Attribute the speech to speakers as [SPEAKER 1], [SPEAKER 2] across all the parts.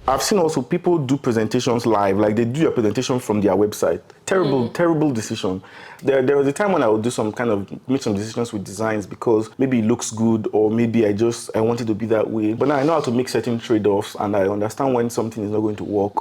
[SPEAKER 1] I've seen also people do presentations live, like they do a presentation from their website. Terrible decision. There was a time when I would do make some decisions with designs because maybe it looks good or maybe I wanted to be that way. But now I know how to make certain trade-offs and I understand when something is not going to work.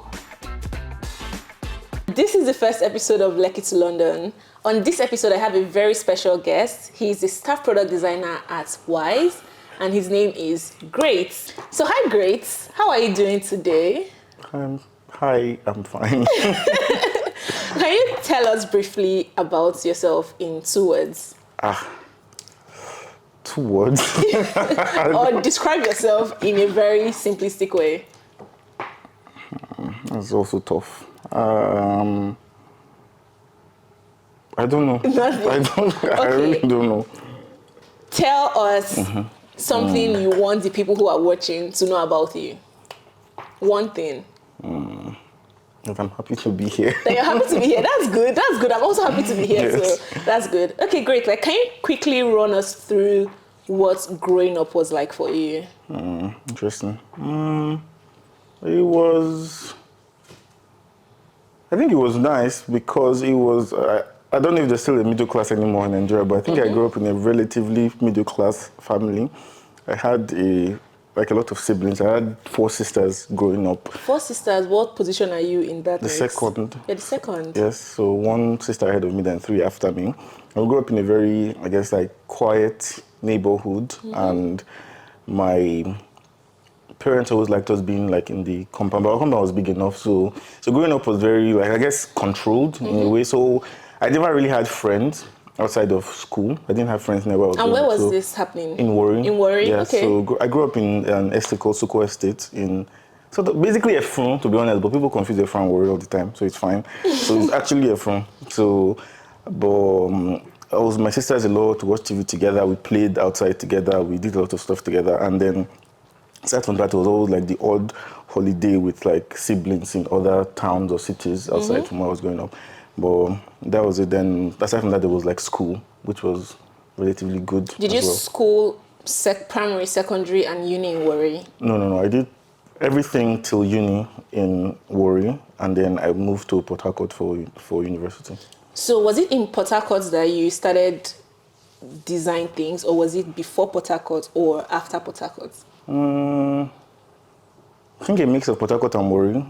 [SPEAKER 2] This is the first episode of Lekki to London. On this episode, I have a very special guest. He's a staff product designer at Wise, and his name is Great. So hi, Great. How are you doing today?
[SPEAKER 1] Hi, I'm fine.
[SPEAKER 2] Can you tell us briefly about yourself in 2 words?
[SPEAKER 1] 2 words?
[SPEAKER 2] Or describe yourself in a very simplistic way.
[SPEAKER 1] That's also tough. I don't know.
[SPEAKER 2] Nothing.
[SPEAKER 1] I really don't know.
[SPEAKER 2] Tell us something you want the people who are watching to know about you. One thing.
[SPEAKER 1] That I'm happy to be here.
[SPEAKER 2] That you're happy to be here. That's good. That's good. I'm also happy to be here.
[SPEAKER 1] Yes.
[SPEAKER 2] So that's good. Okay, great. Like, can you quickly run us through what growing up was like for you?
[SPEAKER 1] Interesting. I think it was nice because it was, I don't know if there's still a middle class anymore in Nigeria, but I think I grew up in a relatively middle class family. I had a lot of siblings. I had 4 sisters growing up. 4
[SPEAKER 2] sisters, what position are you in that?
[SPEAKER 1] The second.
[SPEAKER 2] Yeah, the second.
[SPEAKER 1] Yes, so 1 sister ahead of me, then 3 after me. I grew up in a very, quiet neighborhood, and my parents always liked us being in the compound, but our compound was big enough, so growing up was very controlled in a way. So I never really had friends outside of school. I didn't have friends never.
[SPEAKER 2] And where was this happening?
[SPEAKER 1] In Warri.
[SPEAKER 2] In Warri,
[SPEAKER 1] yeah,
[SPEAKER 2] okay.
[SPEAKER 1] So I grew up in an estate called Soko Estate basically a farm, to be honest, but people confuse the farm and Warri all the time, so it's fine. So it's actually a farm. So, but I was my sisters a lot to watch TV together. We played outside together. We did a lot of stuff together, and then aside from that, it was always the odd holiday with siblings in other towns or cities outside from where I was growing up. But that was it. Then aside from that, there was school, which was relatively good.
[SPEAKER 2] Did you school primary, secondary, and uni in Warri?
[SPEAKER 1] No. I did everything till uni in Warri, and then I moved to Port Harcourt for university. So
[SPEAKER 2] was it in Port Harcourt that you started design things, or was it before Port Harcourt or after Port Harcourt?
[SPEAKER 1] I think a mix of Port Harcourt and Warri.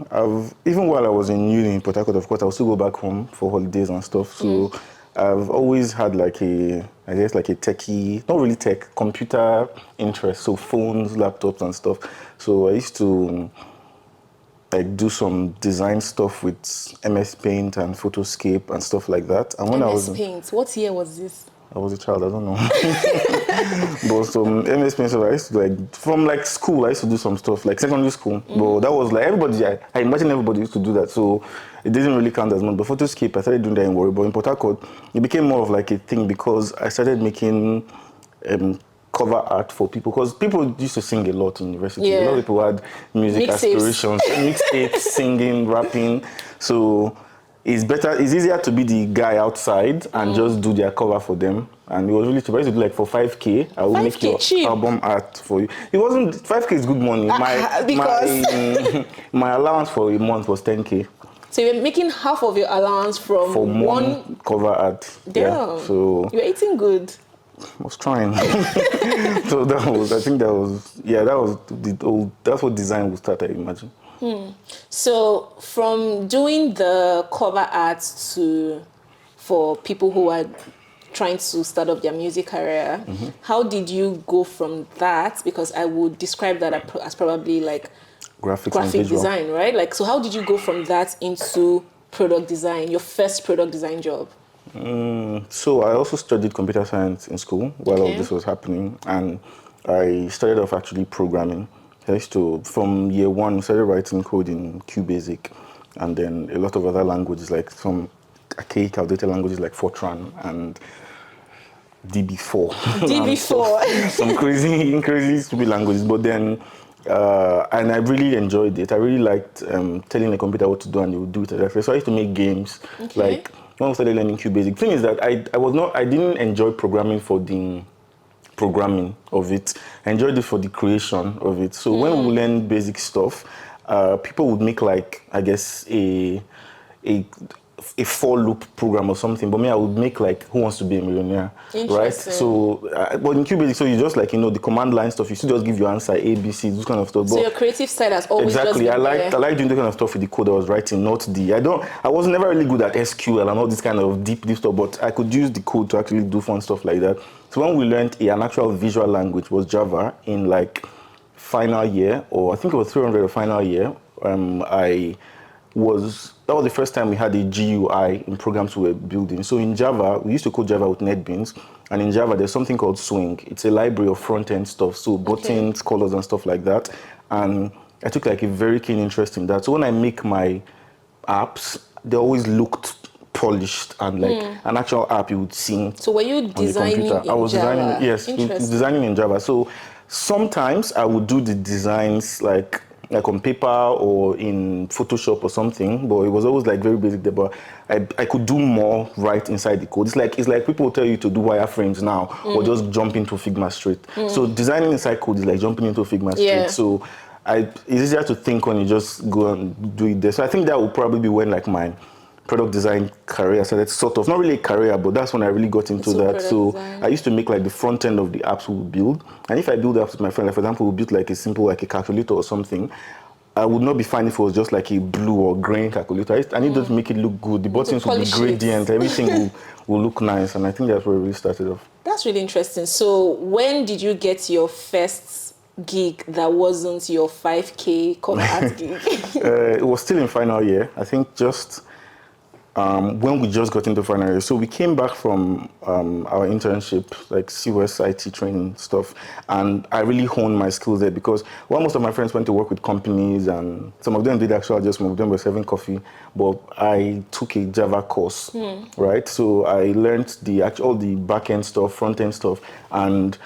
[SPEAKER 1] Even while I was in uni in Port Harcourt, of course, I would still go back home for holidays and stuff. So I've always had a techie, not really tech, computer interest. So phones, laptops and stuff. So I used to do some design stuff with MS Paint and Photoscape and stuff like that. And when
[SPEAKER 2] MS Paint, what year was this?
[SPEAKER 1] I was a child, I don't know. But some MS Paint stuff, I used to from school, I used to do some stuff, secondary school. But that was everybody, I imagine everybody used to do that. So it didn't really count as much. But Photoscape, I started doing that in Warri. But in Port Harcourt, it became more of a thing because I started making cover art for people. Because people used to sing a lot in university.
[SPEAKER 2] Yeah.
[SPEAKER 1] A lot of people had music aspirations, mixtapes, singing, rapping. So it's easier to be the guy outside and just do their cover for them. And it was really cheap. I used to do for 5K. I would make your
[SPEAKER 2] cheap.
[SPEAKER 1] album art for you. It wasn't, 5K is good money. My allowance for a month was 10K.
[SPEAKER 2] So you were making half of your allowance from one
[SPEAKER 1] cover art.
[SPEAKER 2] Damn.
[SPEAKER 1] Yeah, so
[SPEAKER 2] you were eating good.
[SPEAKER 1] I was trying. So that's what design would start, I imagine.
[SPEAKER 2] So from doing the cover art for people who are trying to start up their music career, how did you go from that? Because I would describe that as probably graphic design, right? So how did you go from that into product design, your first product design job?
[SPEAKER 1] So I also studied computer science in school while all this was happening, and I started off actually programming. I used to, from year 1, started writing code in QBasic, and then a lot of other languages, some archaic, outdated languages like Fortran and DB4.
[SPEAKER 2] DB4.
[SPEAKER 1] Some crazy, stupid languages. But then, and I really enjoyed it. I really liked telling the computer what to do, and it would do it. So I used to make games.
[SPEAKER 2] Okay.
[SPEAKER 1] When I started learning QBasic, the thing is that I didn't enjoy programming for the programming of it. I enjoyed it for the creation of it. So when we learn basic stuff, people would make like, I guess, a a for loop program or something, but me, I would make like Who Wants to Be a Millionaire, right?
[SPEAKER 2] Interesting.
[SPEAKER 1] So, but in QBasic, so you just like, the command line stuff, you still just give your answer, A, B, C, this kind of stuff.
[SPEAKER 2] So
[SPEAKER 1] But
[SPEAKER 2] your creative side has always
[SPEAKER 1] exactly,
[SPEAKER 2] just been
[SPEAKER 1] I like doing the kind of stuff with the code I was writing, not I was never really good at SQL and all this kind of deep stuff, but I could use the code to actually do fun stuff like that. So when we learned an actual visual language was Java in like final year, or I think it was 300 or final year, that was the first time we had a GUI in programs we were building. So in Java, we used to code Java with NetBeans, and in Java there's something called Swing. It's a library of front-end stuff, so buttons, colors, and stuff like that. And I took like a very keen interest in that. So when I make my apps, they always looked polished and like an actual app you would see.
[SPEAKER 2] So were you designing in
[SPEAKER 1] I was
[SPEAKER 2] Java?
[SPEAKER 1] designing, yes, designing in Java. So sometimes I would do the designs like on paper or in Photoshop or something, but it was always like very basic there. But I could do more right inside the code. It's like people tell you to do wireframes now or just jump into Figma straight. So designing inside code is like jumping into Figma straight. So it's easier to think when you just go and do it there. So I think that would probably be when like my product design career started, sort of, not really a career, but that's when I really got into that. So I used to make like the front end of the apps we would build. And if I build apps with my friend, like for example, we built like a simple, like a calculator or something, I would not be fine if it was just like a blue or green calculator. I need to make it look good. The buttons will be gradient, everything will look nice. And I think that's where it really started off.
[SPEAKER 2] That's really interesting. So when did you get your first gig that wasn't your 5K cover art gig?
[SPEAKER 1] It was still in final year. I think just when we just got into final year. So we came back from our internship, like COS IT training stuff, and I really honed my skills there because while most of my friends went to work with companies and some of them did actual adjustment, some of them were serving coffee, but I took a Java course, right? So I learned all the back-end stuff, front-end stuff, and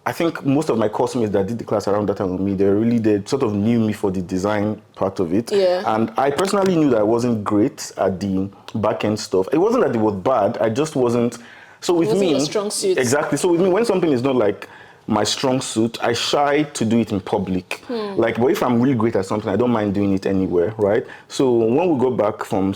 [SPEAKER 1] I think most of my classmates that did the class around that time with me, they sort of knew me for the design part of it.
[SPEAKER 2] Yeah.
[SPEAKER 1] And I personally knew that I wasn't great at the back-end stuff. It wasn't that it was bad, I just wasn't. So with me,
[SPEAKER 2] your strong suit.
[SPEAKER 1] Exactly. So with me, when something is not like my strong suit, I shy to do it in public. Like, but if I'm really great at something, I don't mind doing it anywhere, right? So when we got back from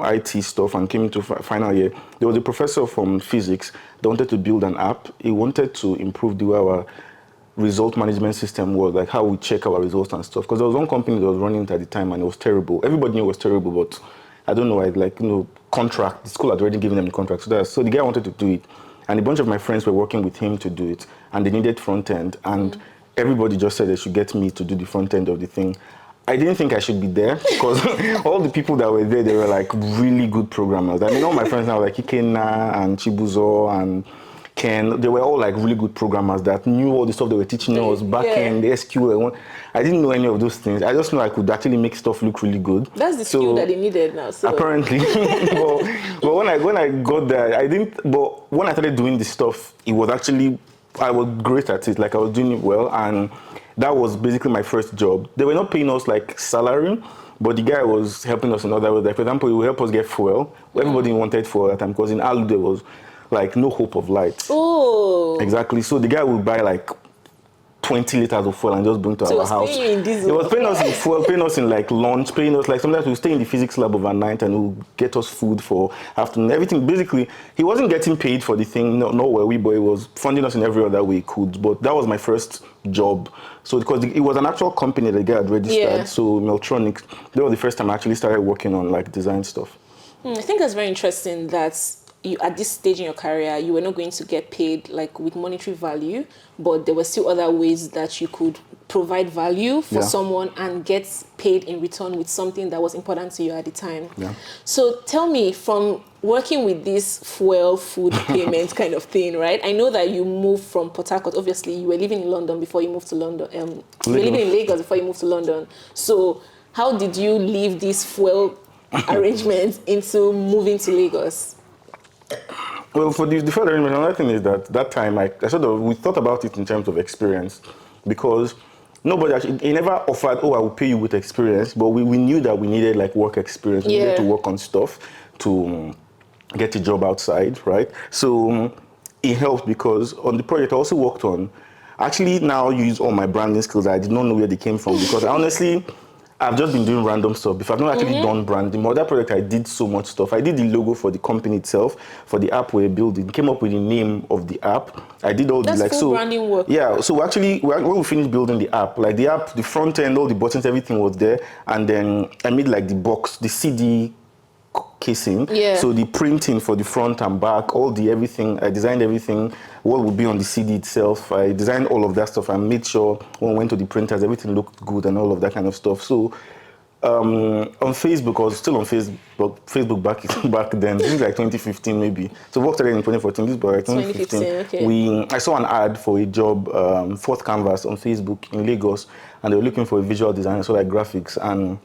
[SPEAKER 1] IT stuff and came into final year, there was a professor from physics that wanted to build an app. He wanted to improve the way our result management system was, like how we check our results and stuff. Because there was one company that was running it at the time and it was terrible. Everybody knew it was terrible, but I don't know, contract. The school had already given them the contract. So the guy wanted to do it. And a bunch of my friends were working with him to do it. And they needed front end. And everybody just said they should get me to do the front end of the thing. I didn't think I should be there because all the people that were there, they were like really good programmers. I mean, all my friends now, like Ikena and Chibuzo and Ken, they were all like really good programmers that knew all the stuff they were teaching us back end, the SQL. I didn't know any of those things. I just know I could actually make stuff look really good.
[SPEAKER 2] That's the skill that they needed now. So.
[SPEAKER 1] Apparently. but when I got there, I didn't. But when I started doing this stuff, it was actually, I was great at it. Like I was doing it well, and that was basically my first job. They were not paying us like salary, but the guy was helping us in other ways. Like for example, he would help us get fuel. Everybody wanted fuel at that time because in Alu there was like no hope of light.
[SPEAKER 2] Oh.
[SPEAKER 1] Exactly. So the guy would buy like 20 liters of fuel and just bring to our house.
[SPEAKER 2] Paying you in diesel.
[SPEAKER 1] He was paying us in fuel, paying us in like lunch, paying us like sometimes we'll stay in the physics lab overnight and he'll get us food for afternoon. Everything basically, he wasn't getting paid for the thing, no where we, but he was funding us in every other way he could. But that was my first job. So because it was an actual company that the guy had registered, so Meltronics, that was the first time I actually started working on like design stuff.
[SPEAKER 2] I think that's very interesting that you, at this stage in your career, you were not going to get paid like with monetary value, but there were still other ways that you could provide value for someone and get paid in return with something that was important to you at the time.
[SPEAKER 1] Yeah.
[SPEAKER 2] So tell me, from working with this fuel food payment kind of thing, right? I know that you moved from Port Harcourt. Obviously, you were living in London before you moved to London. You were living in Lagos before you moved to London. So how did you leave this fuel arrangement into moving to Lagos?
[SPEAKER 1] Well, for the further arrangement, another thing is that time, we thought about it in terms of experience because nobody actually, he never offered, I will pay you with experience, but we knew that we needed like work experience. We needed to work on stuff to get a job outside, right? So it helped because on the project I also worked on, actually now use all my branding skills. I did not know where they came from because honestly, I've just been doing random stuff before. I've not actually done branding. For that project, I did so much stuff. I did the logo for the company itself, for the app we're building. Came up with the name of the app. I did all
[SPEAKER 2] That's
[SPEAKER 1] the
[SPEAKER 2] full branding work.
[SPEAKER 1] Yeah, so actually, when we finished building the app, the front end, all the buttons, everything was there, and then I made like the box, the CD casing.
[SPEAKER 2] Yeah.
[SPEAKER 1] So the printing for the front and back, all the everything, I designed everything, what would be on the CD itself. I designed all of that stuff. I made sure when we went to the printers, everything looked good and all of that kind of stuff. So on Facebook, I was still on Facebook back then. This is like 2015 maybe. So we worked already in 2014. This was like 2015.
[SPEAKER 2] Okay.
[SPEAKER 1] I saw an ad for a job, Fourth Canvas on Facebook in Lagos, and they were looking for a visual designer, so like graphics. And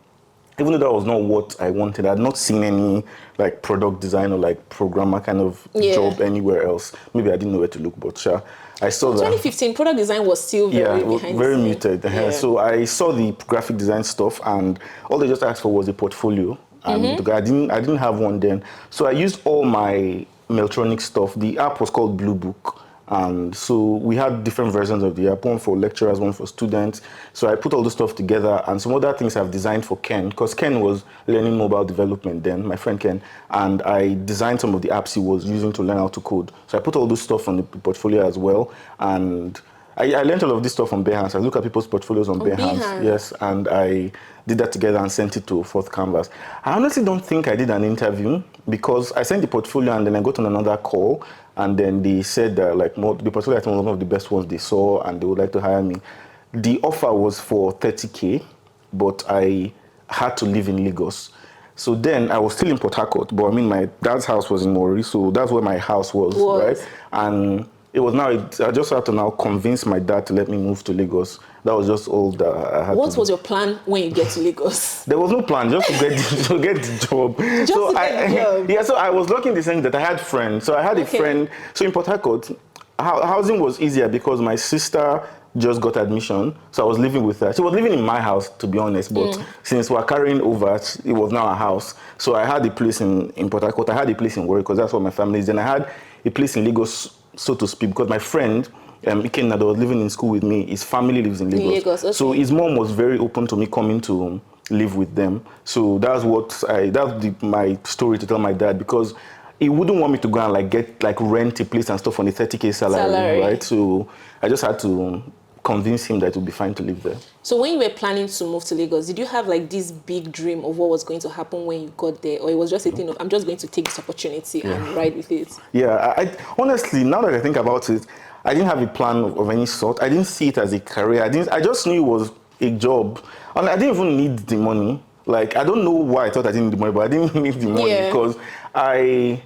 [SPEAKER 1] even though that was not what I wanted, I had not seen any like product design or like programmer kind of job anywhere else. Maybe I didn't know where to look, but sure, I saw that.
[SPEAKER 2] 2015, product design was still very behind
[SPEAKER 1] very
[SPEAKER 2] the scene.
[SPEAKER 1] muted.
[SPEAKER 2] Yeah.
[SPEAKER 1] So I saw the graphic design stuff, and all they just asked for was a portfolio. And I didn't have one then. So I used all my Meltronic stuff. The app was called Blue Book. And so we had different versions of the app, one for lecturers, one for students. So I put all the stuff together, and some other things I've designed for Ken, because Ken was learning mobile development then, my friend Ken, and I designed some of the apps he was using to learn how to code. So I put all this stuff on the portfolio as well, and I learned all of this stuff on Behance. I look at people's portfolios on Behance, yes, and I did that together and sent it to Fourth Canvas. I honestly don't think I did an interview because I sent the portfolio and then I got on another call, and then they said that the portfolio item was one of the best ones they saw and they would like to hire me. The offer was for 30K, but I had to live in Lagos. So then I was still in Port Harcourt, but I mean my dad's house was in Warri, so that's where my house was. Right? And it was now, I just had to now convince my dad to let me move to Lagos. That was just all that I had
[SPEAKER 2] What was your plan when you get to Lagos?
[SPEAKER 1] There was no plan, just to get the job. Yeah, so I was lucky in the sense that I had friends. So I had a friend. So in Port Harcourt, housing was easier because my sister just got admission. So I was living with her. She was living in my house, to be honest. But since we're carrying over, it was now a house. So I had a place in Port Harcourt. I had a place in Warri because that's where my family is. Then I had a place in Lagos, so to speak, because my friend, Ikenna, that was living in school with me, his family lives in Lagos. Okay. So his mom was very open to me coming to live with them. So that's my story to tell my dad, because he wouldn't want me to go and get rent a place and stuff on a 30K salary, right? So I just had to convince him that it would be fine to live there.
[SPEAKER 2] So when you were planning to move to Lagos, did you have this big dream of what was going to happen when you got there, or it was just a thing of I'm just going to take this opportunity and ride with it?
[SPEAKER 1] Yeah, I honestly, now that I think about it, I didn't have a plan of any sort. I didn't see it as a career. I just knew it was a job, and I didn't even need the money. I don't know why I thought I didn't need the money, but I didn't need the money because I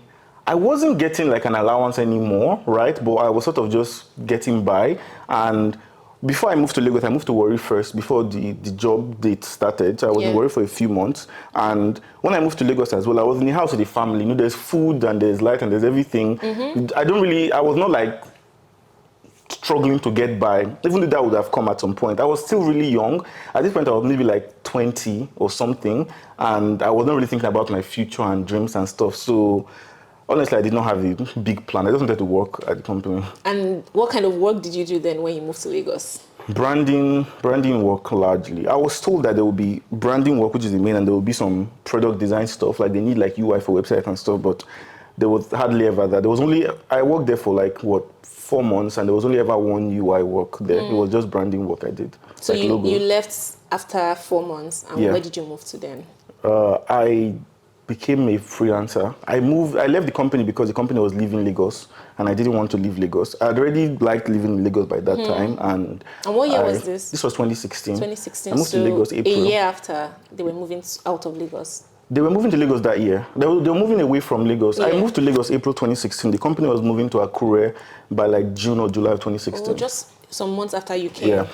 [SPEAKER 1] wasn't getting an allowance anymore, right? But I was sort of just getting by. And before I moved to Lagos, I moved to Warri first before the job date started. So I was in Warri for a few months. And when I moved to Lagos as well, I was in the house with the family. There's food and there's light and there's everything. I was not struggling to get by, even though that would have come at some point. I was still really young. At this point, I was maybe 20 or something. And I was not really thinking about my future and dreams and stuff. So honestly, I did not have a big plan. I just wanted to work at the company. And
[SPEAKER 2] what kind of work did you do then when you moved to Lagos?
[SPEAKER 1] Branding work largely. I was told that there will be branding work, which is the main, and there will be some product design stuff. They need UI for website and stuff, but there was hardly ever that. I worked there for 4 months, and there was only ever one UI work there. It was just branding work I did.
[SPEAKER 2] So you left after 4 months, and where did you move to then?
[SPEAKER 1] I became a freelancer. I left the company because the company was leaving Lagos, and I didn't want to leave Lagos. I'd already liked living in Lagos by that time. And
[SPEAKER 2] what year was this?
[SPEAKER 1] This was 2016.
[SPEAKER 2] 2016.
[SPEAKER 1] I moved to Lagos April.
[SPEAKER 2] A year after they were moving out of Lagos.
[SPEAKER 1] They were moving to Lagos that year. They were moving away from Lagos. I moved to Lagos April 2016. The company was moving to Akure by June or July of 2016.
[SPEAKER 2] Oh, just some months after you came.
[SPEAKER 1] Yeah.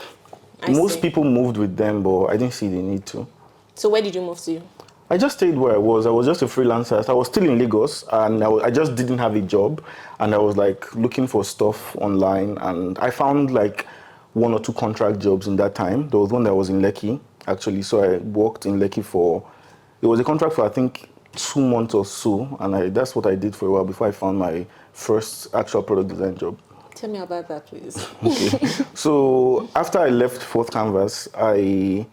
[SPEAKER 1] Most people moved with them, but I didn't see the need to.
[SPEAKER 2] So where did you move to?
[SPEAKER 1] I just stayed where I was. I was just a freelancer. I was still in Lagos, and I just didn't have a job. And I was looking for stuff online, and I found 1 or 2 contract jobs in that time. There was one that was in Lekki, actually. So I worked in Lekki it was a contract for I think 2 months or so, and that's what I did for a while before I found my first actual product design job.
[SPEAKER 2] Tell me about that, please.
[SPEAKER 1] Okay. So after I left Fourth Canvas, I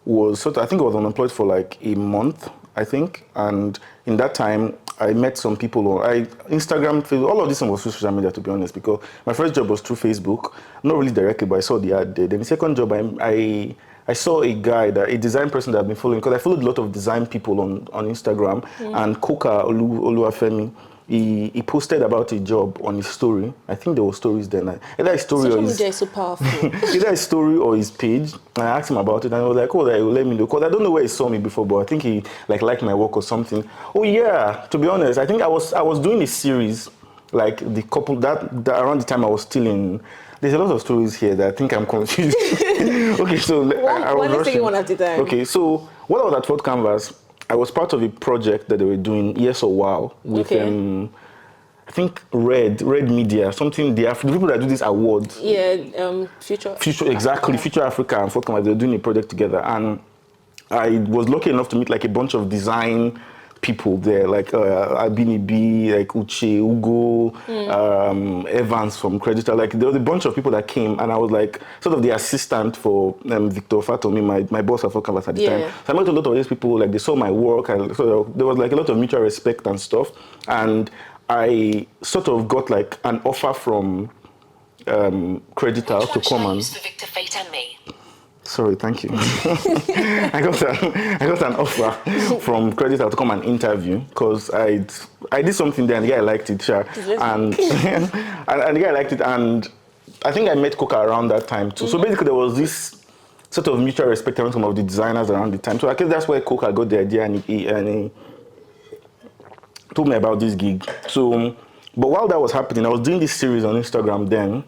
[SPEAKER 1] think I was unemployed for like a month, I think. And in that time, I met some people Instagram, Facebook, all of this was through social media, to be honest, because my first job was through Facebook, not really directly, but I saw the ad there. Then the second job, I saw a design person that I've been following, because I followed a lot of design people on Instagram, and Koka Oluwafemi, he posted about a job on his story. I think there were stories then. Either a story
[SPEAKER 2] Social
[SPEAKER 1] or
[SPEAKER 2] media is so powerful.
[SPEAKER 1] either a story or his page. And I asked him about it, and I was like, "Oh, like, let me know," because I don't know where he saw me before, but I think he liked my work or something. Oh yeah, to be honest, I think I was doing a series, like the couple that around the time I was still in. There's a lot of stories here that I think I'm confused. Okay, so I was
[SPEAKER 2] Let's take
[SPEAKER 1] rushing.
[SPEAKER 2] it one at a time.
[SPEAKER 1] Okay, so when I was at Fourth Canvas, I was part of a project that they were doing, Yes or Wow, with I think Red Media, something. The people that do these awards.
[SPEAKER 2] Yeah, Future.
[SPEAKER 1] Exactly, Future Africa and Fourth Canvas, they were doing a project together, and I was lucky enough to meet like a bunch of design people there, like Abini B, like Uche, Ugo, Evans from Creditor. Like there was a bunch of people that came, and I was like sort of the assistant for Victor Fatomi, my boss at Fourth Canvas at the time. So I met a lot of these people, like they saw my work, and so there was like a lot of mutual respect and stuff. And I sort of got like an offer from Creditor to come and. Sorry, thank you. I got an offer from Creditor to come and interview, because I did something there and the guy liked it, sure. And and the guy liked it, and I think I met Coca around that time too. So basically there was this sort of mutual respect among some of the designers around the time. So I guess that's where Coca got the idea, and he told me about this gig. So, but while that was happening, I was doing this series on Instagram then,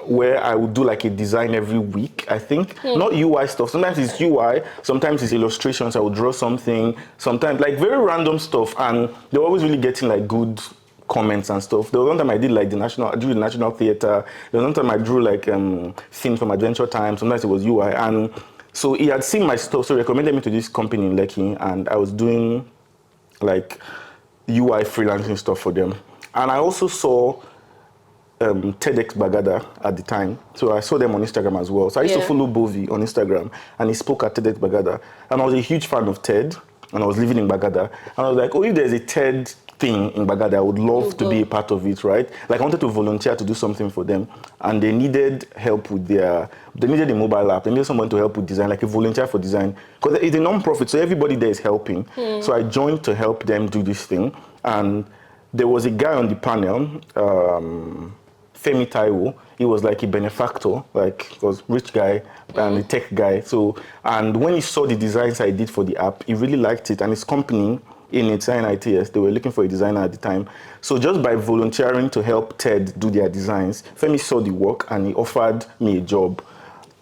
[SPEAKER 1] where I would do like a design every week, I think. Not UI stuff. Sometimes it's UI, sometimes it's illustrations. I would draw something, sometimes like very random stuff, and they were always really getting like good comments and stuff. There was one time I did like I drew the National Theatre. There was one time I drew like things from Adventure Time. Sometimes it was UI, and so he had seen my stuff, so he recommended me to this company in Lekki, and I was doing like UI freelancing stuff for them. And I also saw TEDx Bagada at the time. So I saw them on Instagram as well. So I used to follow Bovi on Instagram, and he spoke at TEDx Bagada. And I was a huge fan of TED, and I was living in Bagada. And I was like, oh, if there's a TED thing in Bagada, I would love to be a part of it, right? Like I wanted to volunteer to do something for them. And they needed help with they needed a mobile app. They needed someone to help with design, like a volunteer for design. Because it's a non-profit, so everybody there is helping. So I joined to help them do this thing. And there was a guy on the panel, Femi Taiwo. He was like a benefactor, like he was a rich guy and a tech guy. So, and when he saw the designs I did for the app, he really liked it. And his company in Design ITS, they were looking for a designer at the time. So just by volunteering to help TED do their designs, Femi saw the work and he offered me a job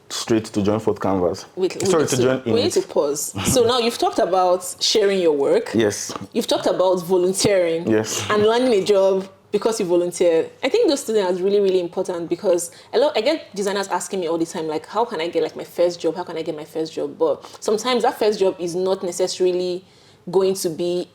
[SPEAKER 1] straight to join Fourth Canvas.
[SPEAKER 2] We need to pause. So now you've talked about sharing your work.
[SPEAKER 1] Yes.
[SPEAKER 2] You've talked about volunteering.
[SPEAKER 1] Yes.
[SPEAKER 2] And landing a job because you volunteered. I think those things are really, really important, because I get designers asking me all the time, like, how can I get like my first job? How can I get my first job? But sometimes that first job is not necessarily going to be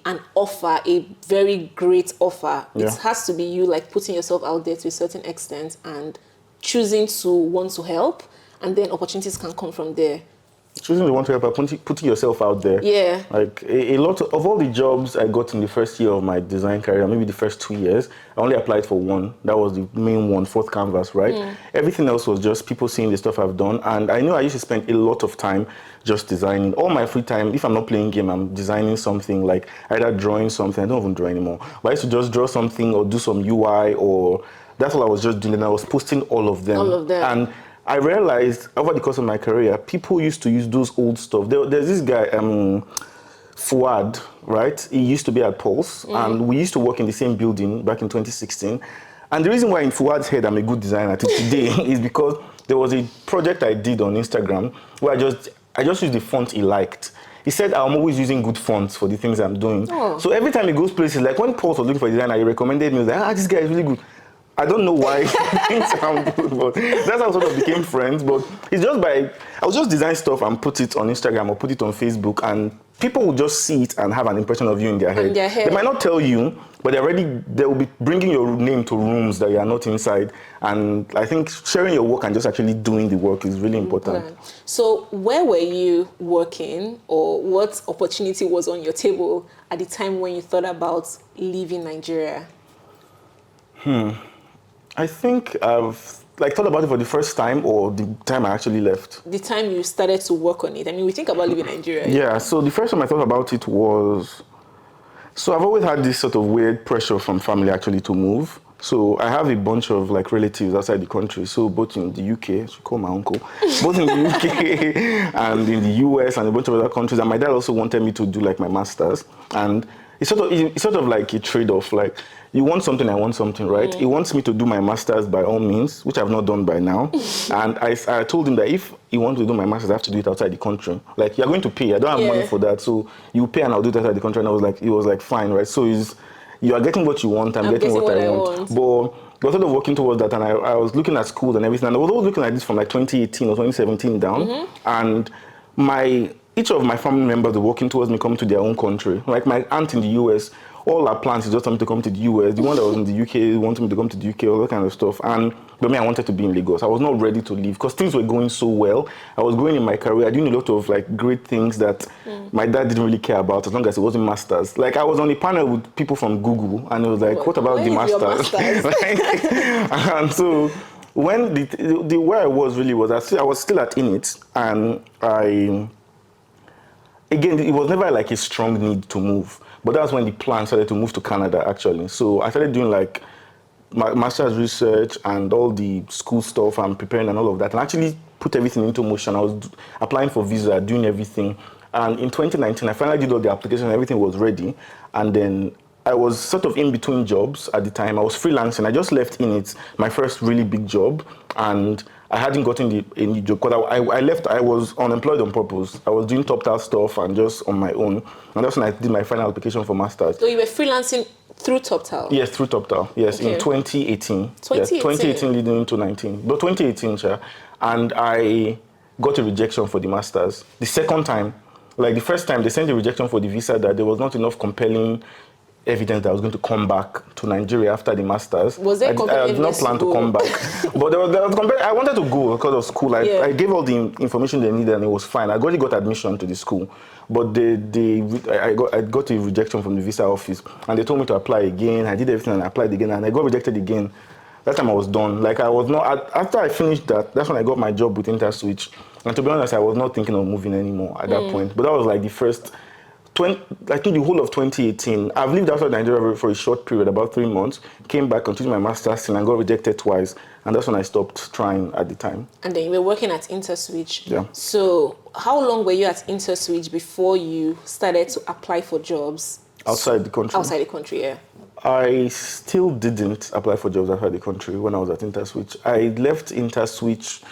[SPEAKER 2] an offer, a very great offer.
[SPEAKER 1] Yeah.
[SPEAKER 2] It has to be you like putting yourself out there to a certain extent and choosing to want to help, and then opportunities can come from there.
[SPEAKER 1] Choosing to want to help, putting yourself out there.
[SPEAKER 2] Yeah.
[SPEAKER 1] Like a lot of all the jobs I got in the first year of my design career, maybe the first 2 years, I only applied for one. That was the main one, Fourth Canvas, right? Everything else was just people seeing the stuff I've done. And I know I used to spend a lot of time just designing. All my free time, if I'm not playing game, I'm designing something, like either drawing something. I don't even draw anymore. But I used to just draw something or do some UI, or that's what I was just doing. And I was posting all of them.
[SPEAKER 2] All of them.
[SPEAKER 1] And I realized over the course of my career, people used to use those old stuff. There's this guy, Fuad, right? He used to be at Pulse, and we used to work in the same building back in 2016. And the reason why in Fuad's head I'm a good designer till today is because there was a project I did on Instagram where I just used the font he liked. He said I'm always using good fonts for the things I'm doing. So every time he goes places, like when Pulse was looking for a designer, he recommended me, like, this guy is really good. I don't know why things sound good, but that's how we sort of became friends. But it's just I would just design stuff and put it on Instagram or put it on Facebook, and people will just see it and have an impression of you in their head. They might not tell you, but they will be bringing your name to rooms that you are not inside. And I think sharing your work and just actually doing the work is really important.
[SPEAKER 2] So where were you working, or what opportunity was on your table at the time when you thought about leaving Nigeria?
[SPEAKER 1] I think I've thought about it for the first time, or the time I actually left.
[SPEAKER 2] The time you started to work on it. I mean, we think about leaving Nigeria.
[SPEAKER 1] Yeah, so the first time I thought about it was, so I've always had this sort of weird pressure from family actually to move. So I have a bunch of relatives outside the country. So both in the UK, I should call my uncle, both in the UK and in the US and a bunch of other countries. And my dad also wanted me to do my master's. And it's sort of like a trade-off. You want something, I want something, right? He wants me to do my master's by all means, which I've not done by now. And I told him that if he wants to do my master's, I have to do it outside the country. You're going to pay. I don't have money for that. So you pay and I'll do it outside the country. And he was like, fine, right? So you are getting what you want, I'm getting what I want. But we're sort of working towards that. And I was looking at schools and everything. And I was always looking at this from 2018 or 2017 down. And each of my family members were working towards me coming to their own country. My aunt in the US, all our plans is just for me to come to the US. The one that was in the UK wanted me to come to the UK, all that kind of stuff. And for me, I wanted to be in Lagos. I was not ready to leave because things were going so well. I was growing in my career, doing a lot of great things that my dad didn't really care about as long as it wasn't masters. I was on a panel with people from Google, and it was what about the masters? And so when where I was really was I was still at Init, and again, it was never a strong need to move. But that's when the plan started to move to Canada, actually. So I started doing my master's research and all the school stuff and preparing and all of that, and actually put everything into motion. I was applying for visa, doing everything. And in 2019, I finally did all the applications and everything was ready. And then I was sort of in between jobs at the time. I was freelancing. I just left Init, my first really big job. And I hadn't gotten any job because I left. I was unemployed on purpose. I was doing Toptal stuff and just on my own. And that's when I did my final application for masters.
[SPEAKER 2] So you were freelancing through Toptal?
[SPEAKER 1] Yes, through Toptal. Yes, in 2018. 2018 leading into 19, but 2018, sure. And I got a rejection for the masters. The second time, the first time, they sent a rejection for the visa that there was not enough compelling evidence that I was going to come back to Nigeria after the masters.
[SPEAKER 2] Was there
[SPEAKER 1] I did not plan to come back. But there was I wanted to go because of school. I gave all the information they needed and it was fine. I already got admission to the school. But I got a rejection from the visa office. And they told me to apply again. I did everything and I applied again. And I got rejected again. That time I was done. I was not... After I finished that, that's when I got my job with InterSwitch. And to be honest, I was not thinking of moving anymore at that point. But that was the first... I think the whole of 2018, I've lived outside Nigeria for a short period, about 3 months, came back, continued my master's, and I got rejected twice. And that's when I stopped trying at the time.
[SPEAKER 2] And then you were working at InterSwitch.
[SPEAKER 1] Yeah.
[SPEAKER 2] So how long were you at InterSwitch before you started to apply for jobs?
[SPEAKER 1] Outside the country?
[SPEAKER 2] Outside the country, yeah.
[SPEAKER 1] I still didn't apply for jobs outside the country when I was at InterSwitch. I left InterSwitch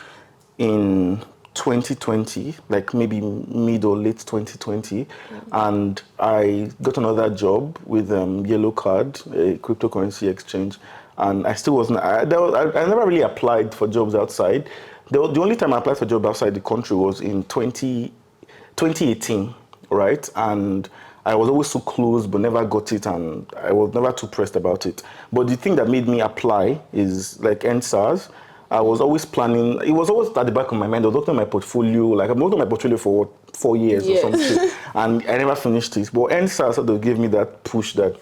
[SPEAKER 1] in 2020, maybe mid or late 2020, and I got another job with Yellow Card, a cryptocurrency exchange, and I still wasn't. I never really applied for jobs outside. The only time I applied for jobs outside the country was in 2018, right? And I was always so close, but never got it, and I was never too pressed about it. But the thing that made me apply is NSAS. I was always planning. It was always at the back of my mind. I was working on my portfolio. I've worked on my portfolio for 4 years or something, and I never finished it. But NSAS sort of gave me that push that,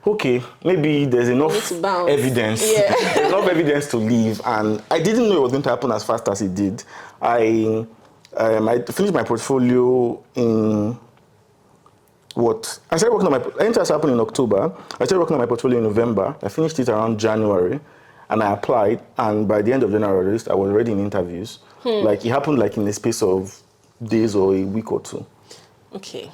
[SPEAKER 1] okay, maybe there's enough evidence. Yeah. There's enough evidence to leave, and I didn't know it was going to happen as fast as it did. I finished my portfolio in I started working on my NSAS happened in October. I started working on my portfolio in November. I finished it around January. And I applied, and by the end of January, I was already in interviews. It happened in the space of days or a week or two.
[SPEAKER 2] Okay,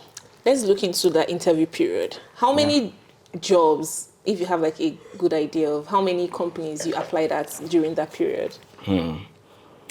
[SPEAKER 2] let's look into that interview period. How many jobs, if you have a good idea of how many companies you applied at during that period?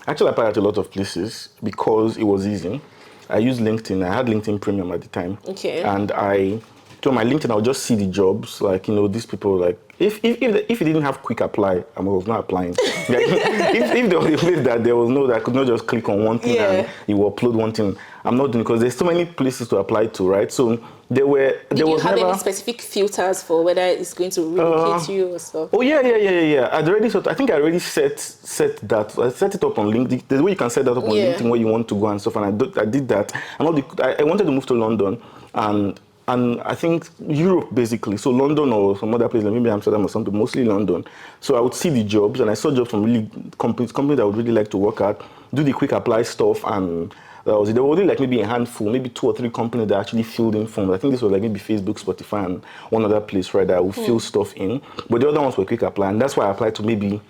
[SPEAKER 1] Actually, I applied at a lot of places because it was easy. I used LinkedIn. I had LinkedIn Premium at the time.
[SPEAKER 2] Okay.
[SPEAKER 1] And I So on my LinkedIn, I'll just see the jobs, like, these people, like, if it didn't have quick apply, I was not applying. Like, if there was a place that there was that I could not just click on one thing and it will upload one thing, I'm not doing, because there's so many places to apply to, right? So Did you
[SPEAKER 2] have any specific filters for whether it's going to relocate you or stuff?
[SPEAKER 1] Oh yeah. I think I already set that. I set it up on LinkedIn. There's a way you can set that up on LinkedIn where you want to go and stuff. And I did that. And I wanted to move to London and I think Europe basically. So London or some other place, like maybe Amsterdam or something. Mostly London. So I would see the jobs and I saw jobs from really companies that I would really like to work at. Do the quick apply stuff and. There were only like maybe a handful, maybe 2 or 3 companies that actually filled in forms. I think this was like maybe Facebook, Spotify, and one other place, right, that would fill stuff in. But the other ones were quick apply, and that's why I applied to maybe,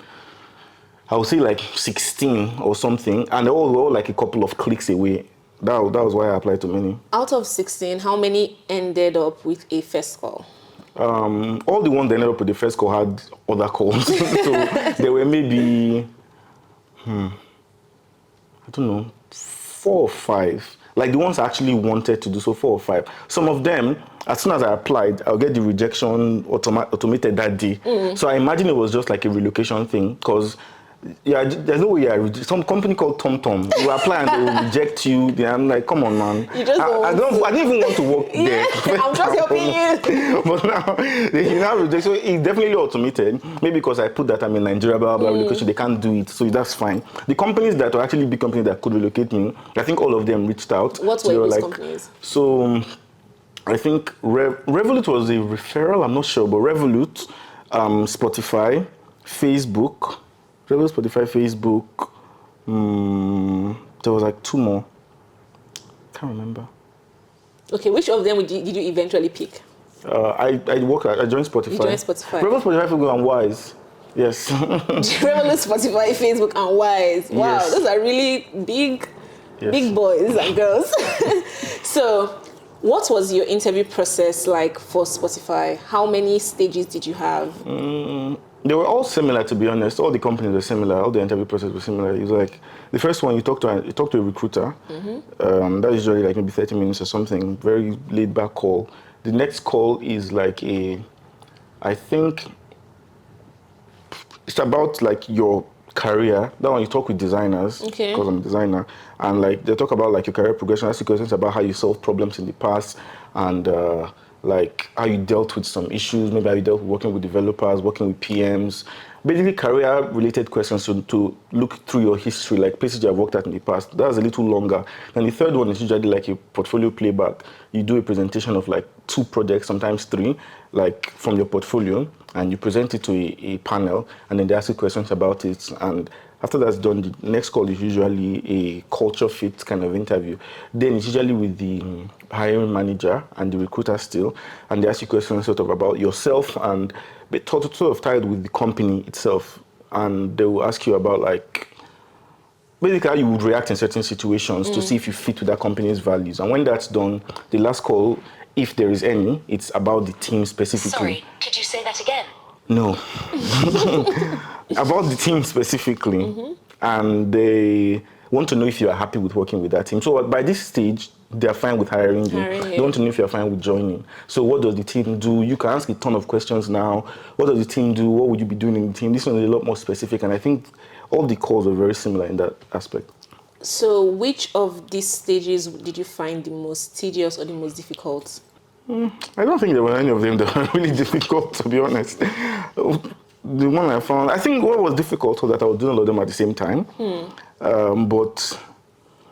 [SPEAKER 1] I would say like 16 or something, and they were all like a couple of clicks away. That was why I applied to many.
[SPEAKER 2] Out of 16, how many ended up with a first call?
[SPEAKER 1] All the ones that ended up with the first call had other calls. So there were maybe, I don't know, 4 or 5, like the ones I actually wanted to do, so 4 or 5. Some of them, as soon as I applied, I'll get the rejection automated that day. So I imagine it was just like a relocation thing, because there's no way some company called Tomtom, you apply and they will reject you. I'm like, come on, man.
[SPEAKER 2] You just
[SPEAKER 1] I didn't even want to work there.
[SPEAKER 2] I'm just helping you.
[SPEAKER 1] But now, they now reject. So it's definitely automated. Maybe because I put that I'm in Nigeria, blah, blah, relocation, they can't do it. So that's fine. The companies that were actually big companies that could relocate me, I think all of them reached out.
[SPEAKER 2] What were those companies?
[SPEAKER 1] So I think Revolut was a referral, I'm not sure, but Revolut, Spotify, Facebook, Revolut, Spotify, Facebook, there was like 2 more. Can't remember.
[SPEAKER 2] Okay, which of them did you eventually pick?
[SPEAKER 1] I joined Spotify.
[SPEAKER 2] You joined Spotify.
[SPEAKER 1] Revolut, Spotify, Facebook, and Wise. Yes.
[SPEAKER 2] Revolut, Spotify, Facebook, and Wise. Wow, yes. Those are really big boys and girls. So, what was your interview process like for Spotify? How many stages did you have?
[SPEAKER 1] They were all similar, to be honest. All the companies were similar. All the interview process was similar. It was like the first one, you talk to a recruiter. That is usually like maybe 30 minutes or something. Very laid back call. The next call is like I think it's about like your career. That one you talk with designers, because I'm a designer, and like they talk about like your career progression. Ask you questions about how you solved problems in the past and like how you dealt with some issues, maybe how you dealt with working with developers, working with PMs. Basically career-related questions to look through your history, like places you have worked at in the past. That's a little longer. And the third one is usually like a portfolio playback. You do a presentation of like 2 projects, sometimes 3, like from your portfolio, and you present it to a panel, and then they ask you questions about it. And after that's done, the next call is usually a culture fit kind of interview. Then it's usually with the hiring manager and the recruiter still, and they ask you questions sort of about yourself and sort of tied with the company itself. And they will ask you about like basically how you would react in certain situations to see if you fit with that company's values. And when that's done, the last call, if there is any, it's about the team specifically.
[SPEAKER 3] Sorry, could you say that again?
[SPEAKER 1] No. About the team specifically. And they want to know if you are happy with working with that team. So by this stage, they're fine with hiring you. They want to know if you're fine with joining. So what does the team do? You can ask a ton of questions now. What does the team do? What would you be doing in the team? This one is a lot more specific. And I think all the calls are very similar in that aspect.
[SPEAKER 2] So which of these stages did you find the most tedious or the most difficult?
[SPEAKER 1] I don't think there were any of them that were really difficult, to be honest. The one I found, I think what was difficult was that I was doing a lot of them at the same time. But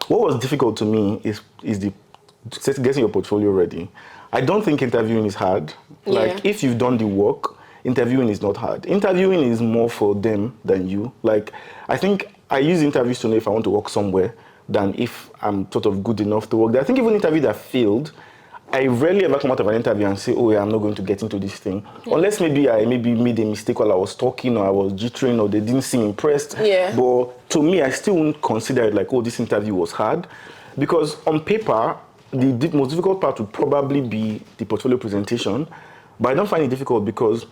[SPEAKER 1] what was difficult to me is getting your portfolio ready. I don't think interviewing is hard. Like, if you've done the work, interviewing is not hard. Interviewing is more for them than you. Like, I think I use interviews to know if I want to work somewhere than if I'm sort of good enough to work there. I think even interview that failed, I rarely ever come out of an interview and say, oh yeah, I'm not going to get into this thing. Unless maybe I made a mistake while I was talking, or I was jittering, or they didn't seem impressed. But to me, I still wouldn't consider it like, oh, this interview was hard. Because on paper, the most difficult part would probably be the portfolio presentation. But I don't find it difficult because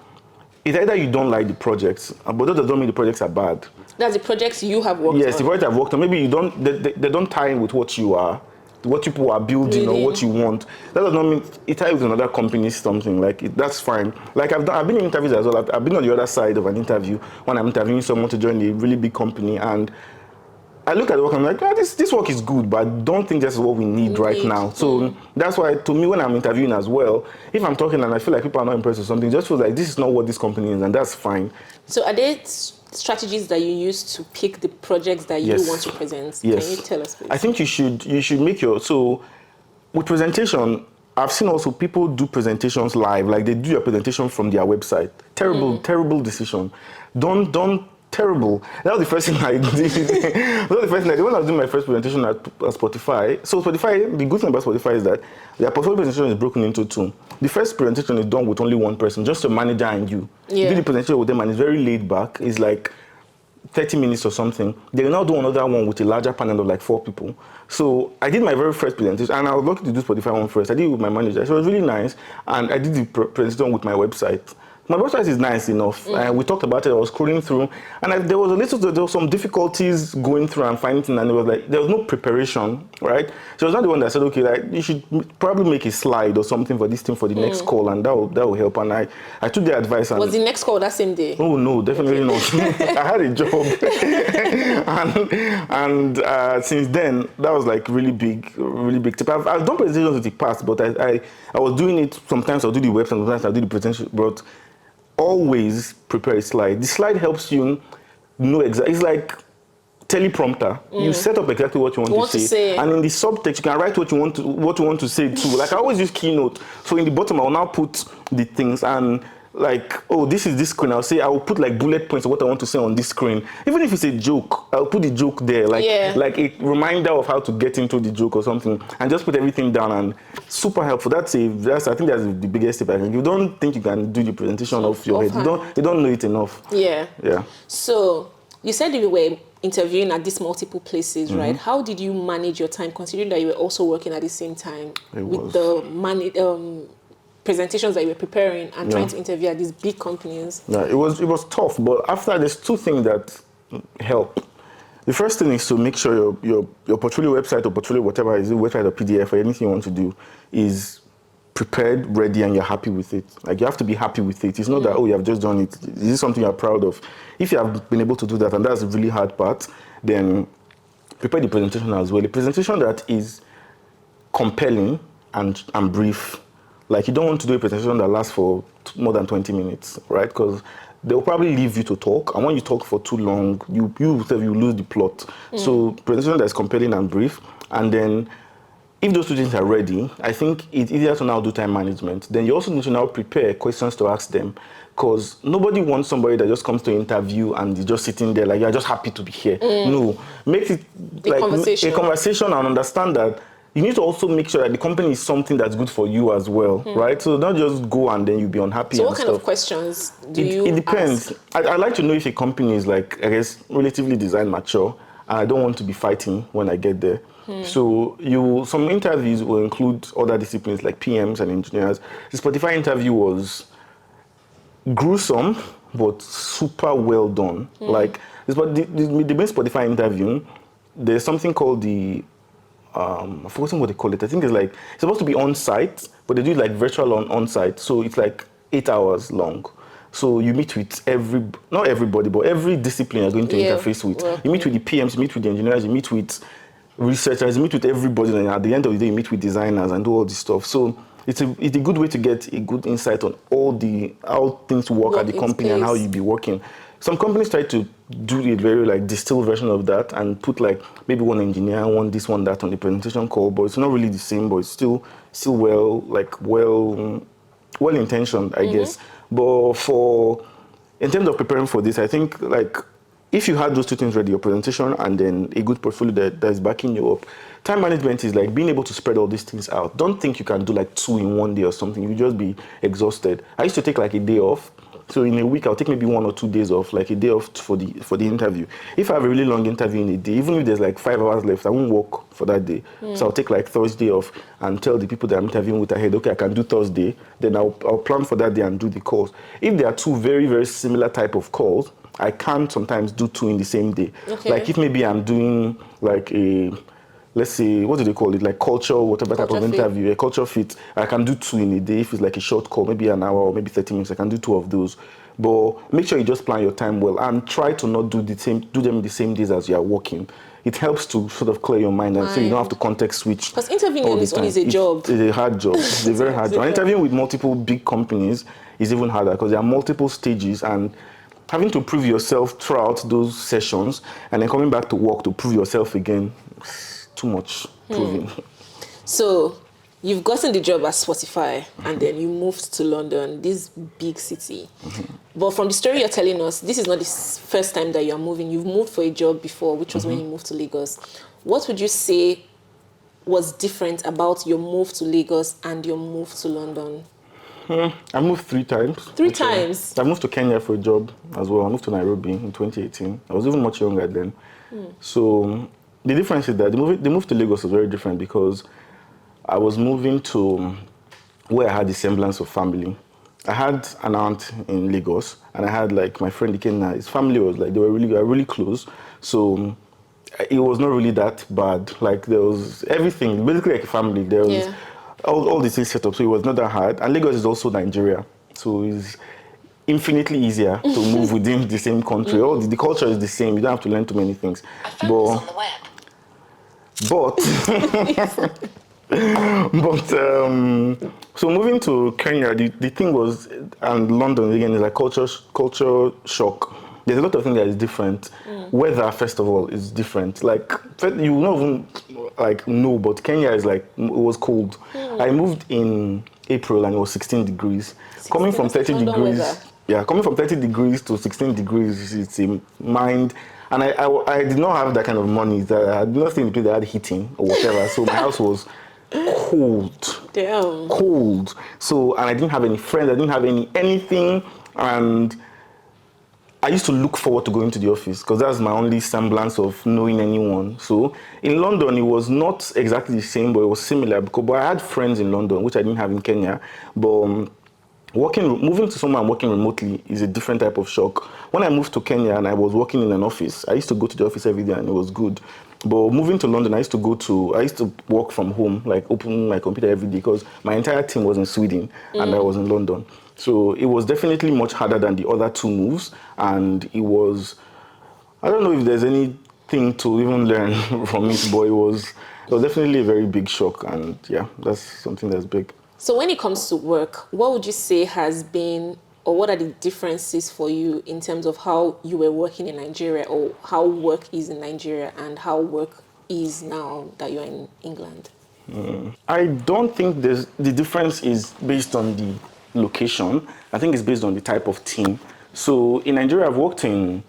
[SPEAKER 1] it's either you don't like the projects, but that doesn't mean the projects are bad.
[SPEAKER 2] That's the projects you have worked on.
[SPEAKER 1] Yes, the projects I've worked on. Maybe they don't tie in with what you are what people are building or what you want. That does not mean it ties with another company something like that's fine. Like I've been in interviews as well. I've been on the other side of an interview when I'm interviewing someone to join a really big company, and I look at the work and I'm like, this work is good, but I don't think that's what we need right now. So that's why, to me, when I'm interviewing as well, if I'm talking and I feel like people are not impressed with something, it just feels like this is not what this company is, and that's fine.
[SPEAKER 2] So are there strategies that you use to pick the projects that you want to present?
[SPEAKER 1] Yes.
[SPEAKER 2] Can you tell us, please?
[SPEAKER 1] I think you should make so with presentation, I've seen also people do presentations live, like they do your presentation from their website. Terrible decision. Don't terrible. That was the first thing I did. That was the first thing I did when I was doing my first presentation at Spotify. So Spotify, the good thing about Spotify is that their portfolio presentation is broken into two. The first presentation is done with only one person, just a manager and you. You do the presentation with them and it's very laid back. It's like 30 minutes or something. They will now do another one with a larger panel of like 4 people. So I did my very first presentation, and I was lucky to do Spotify one first. I did it with my manager. So it was really nice, and I did the presentation with my website. My website is nice enough. We talked about it. I was scrolling through, and there was some difficulties going through and finding things, and it was like there was no preparation, right? So it was not the one that said, okay, like you should probably make a slide or something for this thing for the next call, and that will help. And I took the advice. And
[SPEAKER 2] was the next call that same day?
[SPEAKER 1] Oh no, definitely not. I had a job, and since then that was like really big tip. I've done presentations in the past, but I was doing it. Sometimes I'll do the website, sometimes I'll do the presentation, but always prepare a slide. The slide helps you know exactly. It's like teleprompter. You set up exactly what you want to say, and in the subtext you can write what you want to say too. Like I always use Keynote, so in the bottom I will now put the things, and like, oh, this is this screen. I will put like bullet points of what I want to say on this screen. Even if it's a joke, I'll put the joke there, like a reminder of how to get into the joke or something, and just put everything down. And super helpful. I think that's the biggest tip I can give. You don't think you can do the presentation off your head. You don't know it enough. Yeah.
[SPEAKER 2] So you said you were interviewing at these multiple places, right? How did you manage your time, considering that you were also working at the same time with the presentations that you were preparing and trying to interview at these big companies?
[SPEAKER 1] Yeah, it was tough, but after there's 2 things that help. The first thing is to make sure your portfolio website or portfolio whatever is a website or PDF or anything you want to do is prepared, ready, and you're happy with it. Like you have to be happy with it. It's not that, oh, you have just done it. Is this something you're proud of? If you have been able to do that, and that's the really hard part, then prepare the presentation as well. A presentation that is compelling and brief. Like you don't want to do a presentation that lasts for more than 20 minutes, right? Because they'll probably leave you to talk, and when you talk for too long, you lose the plot. So presentation that is compelling and brief, and then if those 2 things are ready, I think it's easier to now do time management. Then you also need to now prepare questions to ask them, because nobody wants somebody that just comes to interview and is just sitting there like you're just happy to be here. No, make it like a conversation, and understand that you need to also make sure that the company is something that's good for you as well, right? So don't just go and then you'll be unhappy.
[SPEAKER 2] So what kind of questions do you
[SPEAKER 1] It depends. I'd like to know if a company is like, I guess, relatively design mature, and I don't want to be fighting when I get there. So some interviews will include other disciplines like PMs and engineers. The Spotify interview was gruesome, but super well done. Like the main Spotify interview, there's something called the I've forgotten what they call it. I think it's supposed to be on site, but they do it like virtual on site. So it's like 8 hours long. So you meet with not everybody, but every discipline you're going to interface with. You meet with the PMs, you meet with the engineers, you meet with researchers, you meet with everybody, and at the end of the day, you meet with designers and do all this stuff. So it's a good way to get a good insight on how things work at the company and how you be working. Some companies try to do a very like distilled version of that and put like maybe one engineer, one this, one that on the presentation call, but it's not really the same, but it's still well intentioned, I guess. But in terms of preparing for this, I think like if you had those 2 things ready, your presentation and then a good portfolio that is backing you up, time management is like being able to spread all these things out. Don't think you can do like 2 in one day or something. You'll just be exhausted. I used to take like a day off. So in a week, I'll take maybe 1 or 2 days off, like a day off for the interview. If I have a really long interview in a day, even if there's like 5 hours left, I won't work for that day. So I'll take like Thursday off and tell the people that I'm interviewing with ahead, okay, I can do Thursday. Then I'll plan for that day and do the calls. If there are 2 very, very similar type of calls, I can sometimes do 2 in the same day. Like if maybe I'm doing like let's say, what do they call it? Like culture, whatever type
[SPEAKER 2] Culture
[SPEAKER 1] of
[SPEAKER 2] fit.
[SPEAKER 1] interview, a culture fit. I can do 2 in a day. If it's like a short call, maybe an hour or maybe 30 minutes, I can do 2 of those. But make sure you just plan your time well and try to not do them the same days as you are working. It helps to sort of clear your mind and so you don't have to context switch.
[SPEAKER 2] Because interviewing
[SPEAKER 1] all
[SPEAKER 2] on
[SPEAKER 1] the
[SPEAKER 2] its own
[SPEAKER 1] time.
[SPEAKER 2] is a job.
[SPEAKER 1] It's a hard job. It's a very hard job. And interviewing with multiple big companies is even harder because there are multiple stages and having to prove yourself throughout those sessions and then coming back to work to prove yourself again, too much proving.
[SPEAKER 2] So you've gotten the job at Spotify and then you moved to London, this big city. But from the story you're telling us, this is not the first time that you're moving. You've moved for a job before, which was when you moved to Lagos. What would you say was different about your move to Lagos and your move to London?
[SPEAKER 1] I moved 3 times.
[SPEAKER 2] 3 times?
[SPEAKER 1] I moved to Kenya for a job as well. I moved to Nairobi in 2018. I was even much younger then. So the difference is that the move to Lagos was very different because I was moving to where I had the semblance of family. I had an aunt in Lagos, and I had like my friend Ikenna. His family was like they were really close. So it was not really that bad. Like there was everything, basically like a family. There was all the things set up, so it was not that hard. And Lagos is also Nigeria, so it's infinitely easier to move within the same country. All the culture is the same. You don't have to learn too many things.
[SPEAKER 3] I found this on the web.
[SPEAKER 1] But so moving to Kenya, the thing was, and London again is like culture shock. There's a lot of things that is different. Weather, first of all, is different. Like you will not even like know, but Kenya is like it was cold. I moved in April and it was 16 degrees. Coming from 30
[SPEAKER 2] London
[SPEAKER 1] degrees,
[SPEAKER 2] weather.
[SPEAKER 1] coming from 30 degrees to 16 degrees, it's a mind. And I did not have that kind of money. I did not stay in the place that had heating or whatever. So my house was cold.
[SPEAKER 2] Damn.
[SPEAKER 1] Cold. So, and I didn't have any friends. I didn't have anything. And I used to look forward to going to the office because that's my only semblance of knowing anyone. So in London, it was not exactly the same, but it was similar. But I had friends in London, which I didn't have in Kenya. But moving to somewhere and working remotely is a different type of shock. When I moved to Kenya and I was working in an office, I used to go to the office every day and it was good. But moving to London, I used to work from home, like open my computer every day because my entire team was in Sweden and I was in London. So it was definitely much harder than the other 2 moves. And it was, I don't know if there's anything to even learn from it, but it was definitely a very big shock. And yeah, that's something that's big.
[SPEAKER 2] So when it comes to work, what would you say has been, or what are the differences for you in terms of how you were working in Nigeria or how work is in Nigeria and how work is now that you're in England?
[SPEAKER 1] I don't think the difference is based on the location. I think it's based on the type of team. So in Nigeria, I've worked in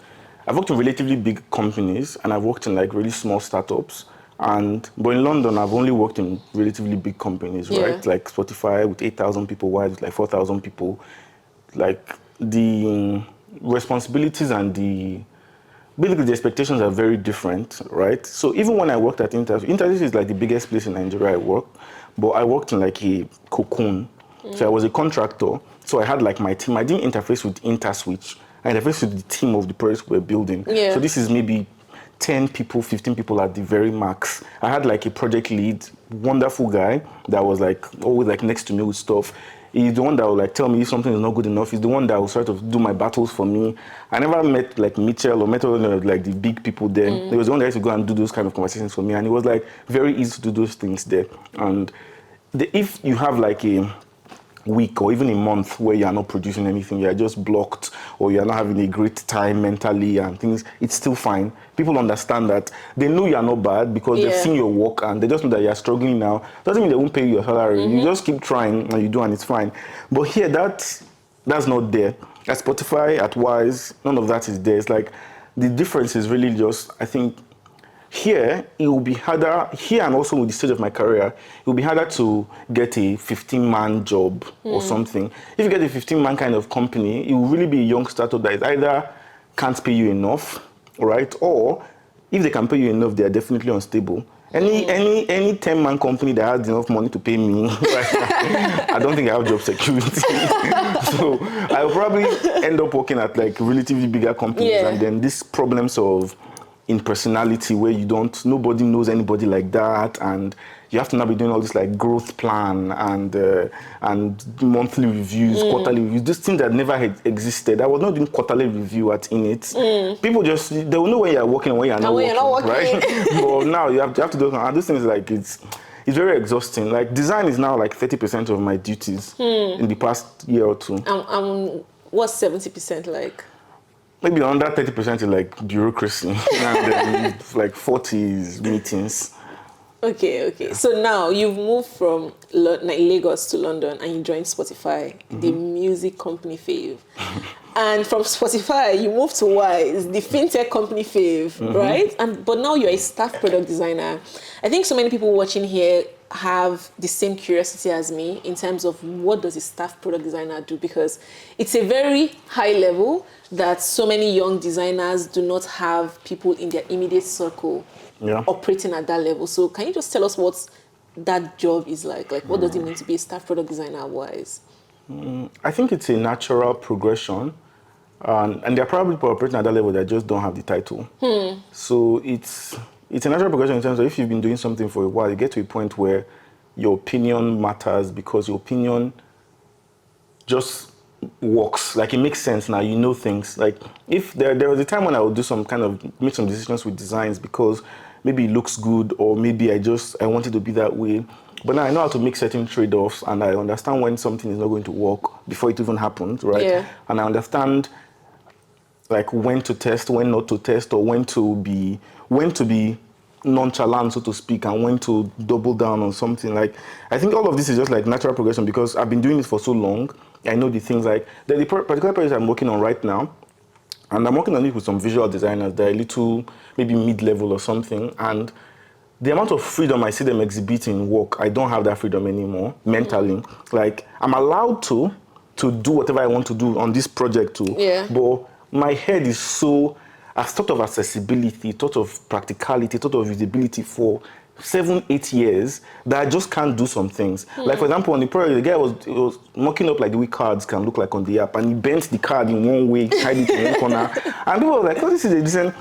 [SPEAKER 1] relatively big companies and I've worked in like really small startups. But in London, I've only worked in relatively big companies, right? Like Spotify with 8,000 people, wide with like 4,000 people. Like the responsibilities and basically the expectations are very different, right? So even when I worked at Interviews is like the biggest place in Nigeria I worked, but I worked in like a cocoon. So I was a contractor. So I had like my team. I didn't interface with InterSwitch. I interfaced with the team of the projects we're building. So this is maybe 10 people, 15 people at the very max. I had like a project lead, wonderful guy that was like always like next to me with stuff. He's the one that will like tell me if something is not good enough. He's the one that will sort of do my battles for me. I never met like Mitchell or met like the big people there. There was the one that used to go and do those kind of conversations for me, and it was like very easy to do those things there. And if you have like a week or even a month where you are not producing anything, you are just blocked or you are not having a great time mentally and things, it's still fine. People understand that. They know you are not bad because they've seen your work and they just know that you are struggling now. Doesn't mean they won't pay you your salary. You just keep trying and you do and it's fine. But here, that's not there. At Spotify, at Wise, none of that is there. It's like the difference is really just, I think, here, it will be harder, here and also with the stage of my career, it will be harder to get a 15-man job or something. If you get a 15-man kind of company, it will really be a young startup that is either can't pay you enough, right? Or if they can pay you enough, they are definitely unstable. Any 10-man company that has enough money to pay me, right, I don't think I have job security. So I'll probably end up working at like relatively bigger companies and then these problems of in personality where nobody knows anybody like that, and you have to now be doing all this like growth plan and monthly reviews, quarterly reviews, this thing that never had existed. I was not doing quarterly review at Init. People they will know when you're working and when you're not working, right? But now you have to do, and those things like it's very exhausting. Like design is now like 30% of my duties in the past year or two.
[SPEAKER 2] What's 70% like?
[SPEAKER 1] Maybe under 30% is like bureaucracy, and then like 40 is meetings.
[SPEAKER 2] Okay. So now you've moved from Lagos to London and you joined Spotify, the music company fave. And from Spotify, you moved to Wise, the fintech company fave, right? But now you're a staff product designer. I think so many people watching here have the same curiosity as me in terms of what does a staff product designer do, because it's a very high level that so many young designers do not have people in their immediate circle operating at that level. So can you just tell us what that job is like? Like, what does it mean to be a staff product designer at Wise?
[SPEAKER 1] I think it's a natural progression. And there are probably people operating at that level that just don't have the title. So it's a natural progression in terms of if you've been doing something for a while, you get to a point where your opinion matters because your opinion just works. Like, it makes sense now, you know things. Like, if there was a time when I would make some decisions with designs because maybe it looks good or maybe I wanted to be that way. But now I know how to make certain trade-offs and I understand when something is not going to work before it even happens, right?
[SPEAKER 2] Yeah.
[SPEAKER 1] And I understand like when to test, when not to test, or when to be nonchalant, so to speak, and when to double down on something. Like, I think all of this is just like natural progression because I've been doing it for so long. I know the things like the particular project I'm working on right now, and I'm working on it with some visual designers. They're a little maybe mid-level or something, and the amount of freedom I see them exhibiting work, I don't have that freedom anymore mentally. Like, I'm allowed to do whatever I want to do on this project too.
[SPEAKER 2] Yeah.
[SPEAKER 1] But my head is I've thought of accessibility, thought of practicality, thought of usability for 7-8 years that I just can't do some things. Like, for example, on the project, the guy was mocking up like the way cards can look like on the app, and he bent the card in one way, tied it in one corner, and people were like, "Oh, this is a decent."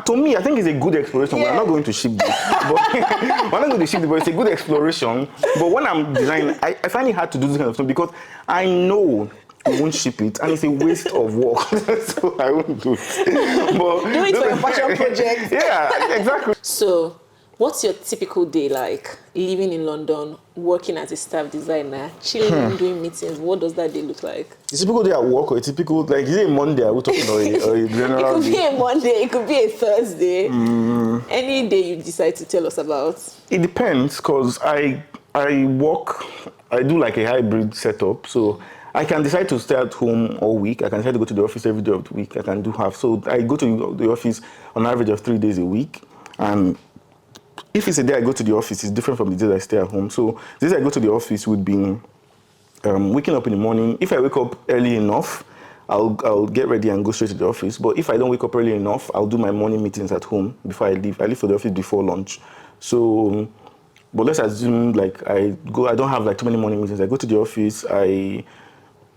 [SPEAKER 1] To me, I think it's a good exploration. We're not going to ship this, but we're not going to ship it, but it's a good exploration. But when I'm designing, I find it hard to do this kind of stuff because I know I won't ship it, and it's a waste of work, so I won't do it. But
[SPEAKER 2] do it for your passion project.
[SPEAKER 1] Yeah, exactly.
[SPEAKER 2] So, what's your typical day like? Living in London, working as a staff designer, chilling, doing meetings. What does that day look like?
[SPEAKER 1] A typical day at work, or a typical, like, is it a Monday? Are we talking or a general
[SPEAKER 2] It could
[SPEAKER 1] day?
[SPEAKER 2] be a Monday, it could be a Thursday. Any day you decide to tell us about.
[SPEAKER 1] It depends, because I do like a hybrid setup, so I can decide to stay at home all week. I can decide to go to the office every day of the week. I can do half. So I go to the office on average of 3 days a week. And if it's a day I go to the office, it's different from the days I stay at home. So the days I go to the office would be waking up in the morning. If I wake up early enough, I'll get ready and go straight to the office. But if I don't wake up early enough, I'll do my morning meetings at home before I leave. I leave for the office before lunch. So, but let's assume like I don't have like too many morning meetings. I go to the office, I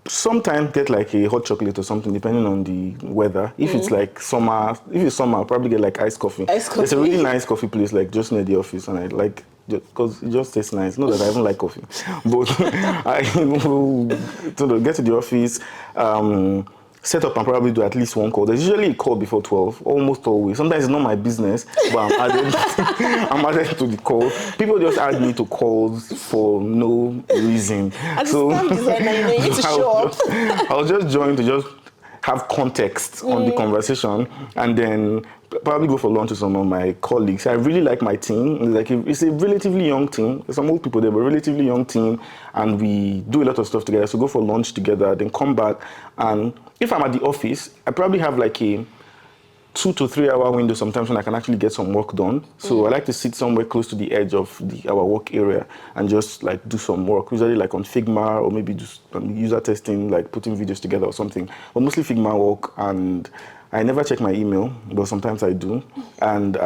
[SPEAKER 1] sometimes get like a hot chocolate or something, depending on the weather. If it's like summer, I'll probably get like iced coffee. There's a really nice coffee place like just near the office, and I like because it just tastes nice. Not that I even like coffee, but I will get to the office, set up and probably do at least one call. There's usually a call before 12, almost always. Sometimes it's not my business, but I'm added to the call. People just add me to calls for no reason.
[SPEAKER 2] As a staff designer, you need to show up.
[SPEAKER 1] I'll just join to just have context on the conversation, and then probably go for lunch with some of my colleagues. I really like my team. It's a relatively young team. There's some old people there, but a relatively young team, and we do a lot of stuff together. So go for lunch together, then come back. And if I'm at the office, I probably have like a 2 to 3 hour window sometimes when I can actually get some work done. So I like to sit somewhere close to the edge of our work area and just like do some work, usually like on Figma or maybe just user testing, like putting videos together or something, but mostly Figma work. And I never check my email, but sometimes I do. And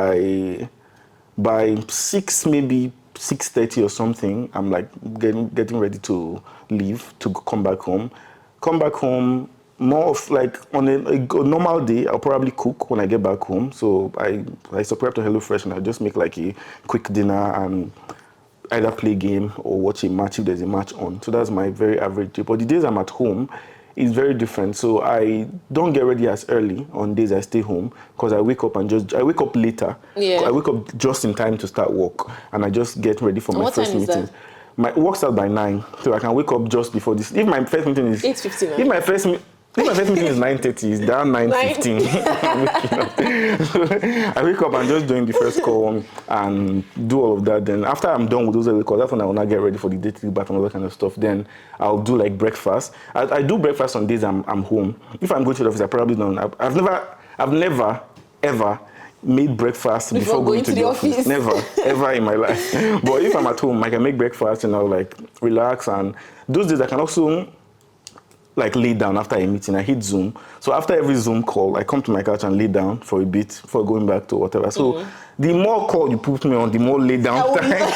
[SPEAKER 1] by 6, maybe 6:30 or something, I'm like getting ready to leave to come back home. more of like on a normal day, I'll probably cook when I get back home. So I subscribe to HelloFresh and I just make like a quick dinner and either play a game or watch a match if there's a match on. So that's my very average day. But the days I'm at home is very different. So I don't get ready as early on days I stay home because I wake up later.
[SPEAKER 2] Yeah.
[SPEAKER 1] I wake up just in time to start work and I just get ready for my first meeting. My work starts by 9, so I can wake up just before this. If my first meeting is
[SPEAKER 2] 8:59.
[SPEAKER 1] If my first meeting is 9:30, it's down 9:15. I wake up and just doing the first call and do all of that. Then after I'm done with those early calls, that's when I will not get ready for the day to back and all that kind of stuff. Then I'll do like breakfast. I do breakfast on days I'm home. If I'm going to the office, I probably don't. I've never ever made breakfast before going to the office. Never, ever in my life. But if I'm at home, I can make breakfast and I'll like relax. And those days I can also like lay down after a meeting. I hit Zoom. So after every Zoom call, I come to my couch and lay down for a bit before going back to whatever. So the more call you put me on, the more lay down time.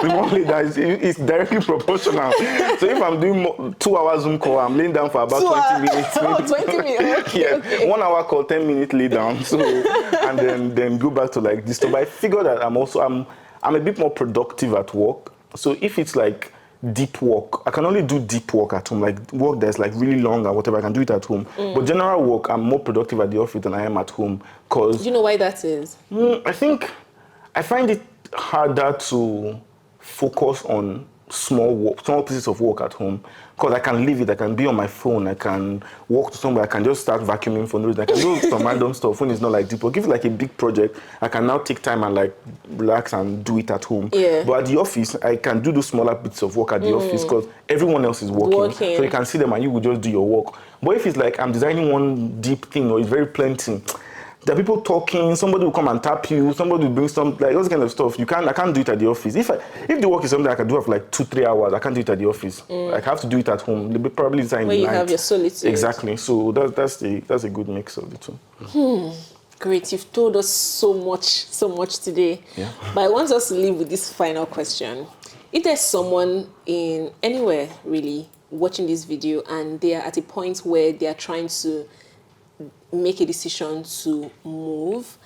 [SPEAKER 1] The more lay down, it's directly proportional. So if I'm doing 2 hours Zoom call, I'm laying down for about 20 minutes.
[SPEAKER 2] Oh, 20 minutes. Okay,
[SPEAKER 1] yeah,
[SPEAKER 2] okay.
[SPEAKER 1] 1 hour call, 10 minutes lay down. So and then go back to like this. So but I figure that I'm a bit more productive at work. So if it's like deep work, I can only do deep work at home, like work that's like really long or whatever, I can do it at home. But general work, I'm more productive at the office than I am at home. Cause
[SPEAKER 2] do you know why that is?
[SPEAKER 1] I find it harder to focus on small pieces of work at home because I can leave it, I can be on my phone, I can walk to somewhere, I can just start vacuuming for no reason, I can do some random stuff when it's not like deep work. If it's like a big project, I can now take time and like relax and do it at home.
[SPEAKER 2] Yeah.
[SPEAKER 1] But at the office, I can do those smaller bits of work at the office because everyone else is working. So you can see them and you will just do your work. But if it's like I'm designing one deep thing or it's very plenty, there are people talking, somebody will come and tap you, somebody will bring some, like those kind of stuff. I can't do it at the office. If the work is something I can do for like 2-3 hours, I can't do it at the office. I have to do it at home. Probably design in the night.
[SPEAKER 2] Where you have your solitude.
[SPEAKER 1] Exactly. So that's a good mix of the two.
[SPEAKER 2] Great. You've told us so much today.
[SPEAKER 1] Yeah.
[SPEAKER 2] But I want us to leave with this final question. If there's someone in anywhere really watching this video and they are at a point where they are trying to make a decision to move,